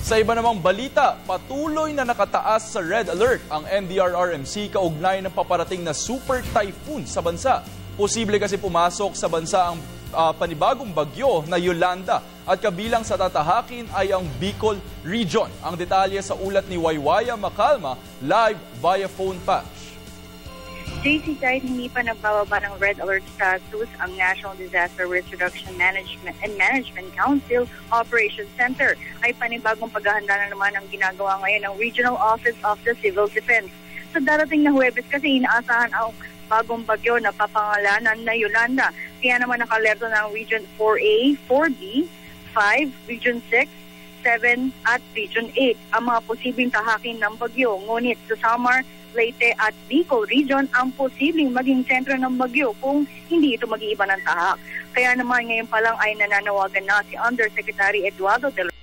Sa iba namang balita, patuloy na nakataas sa red alert ang NDRRMC kaugnay ng paparating na super typhoon sa bansa. Posible kasi pumasok sa bansa ang panibagong bagyo na Yolanda at kabilang sa tatahakin ay ang Bicol Region. Ang detalye sa ulat ni Waywaya Macalma live via phone patch. JC, kahit hindi pa nagbababa ng red alert status ang National Disaster Risk Reduction Management Council Operations Center, ay panibagong paghahanda na naman ang ginagawa ngayon ng Regional Office of the Civil Defense. Sa darating na Huwebes kasi inaasahan ang bagong bagyo na papangalanan na Yolanda. Kaya naman nakalerto ng Region 4A, 4B, 5, Region 6, 7 at Region 8 ang mga posibleng tahakin ng bagyo. Ngunit sa Samar, Leyte at Bicol Region ang posibleng maging sentro ng bagyo kung hindi ito mag-iiba ng tahak. Kaya naman ngayon pa lang ay nananawagan na si Undersecretary Eduardo de la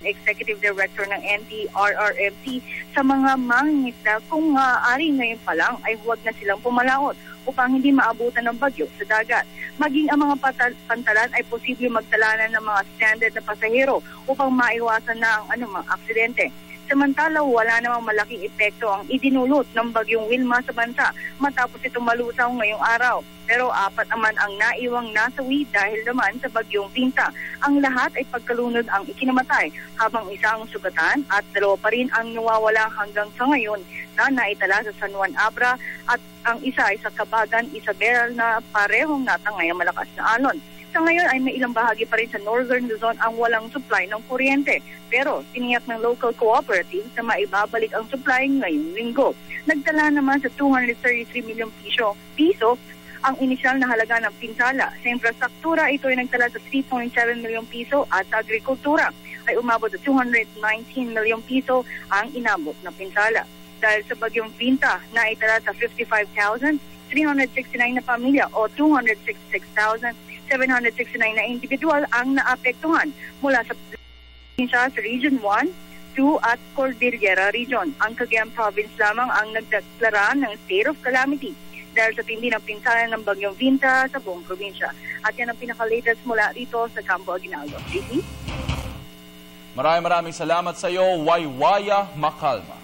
Executive Director ng NDRRMC sa mga mangingisda kung maaari ngayon pa lang ay huwag na silang pumalaot upang hindi maabutan ng bagyo sa dagat. Maging ang mga pantalan ay posible magtalanan ng mga stranded na pasahero upang maiwasan na ang anumang aksidente. Samantala, wala namang malaking epekto ang idinulot ng bagyong Wilma sa bansa matapos itong malutaw ngayong araw. Pero 4 naman ang naiwang nasawi dahil naman sa bagyong Pinta. Ang lahat ay pagkalunod ang ikinamatay habang isang sugatan at 2 pa rin ang nawawala hanggang sa ngayon na naitala sa San Juan Abra at ang isa ay sa Cabagan, Isabel na parehong natangay ang malakas na alon. Sa ngayon ay may ilang bahagi pa rin sa Northern Luzon ang walang supply ng kuryente. Pero tiniyak ng local cooperatives na maibabalik ang supply ngayong linggo. Nagtala naman sa 233 milyong piso ang inisyal na halaga ng pinsala. Sa infrastruktura, ito ay nagtala sa 3.7 milyong piso at sa agrikultura ay umabot sa 219 milyong piso ang inabot na pinsala. Dahil sa bagyong Pinta na itala sa 55,369 na pamilya o 266,769 na individual ang naapektuhan mula sa Region 1, 2 at Cordillera Region. Ang Cagayan Province lamang ang nagdeklara ng state of calamity dahil sa tindi ng pinsala ng bagyong Pinta sa buong probinsya. At yan ang pinaka-latest mula rito sa Campo Aguinaldo. JC? Maraming salamat sa iyo, Waywaya Macalma.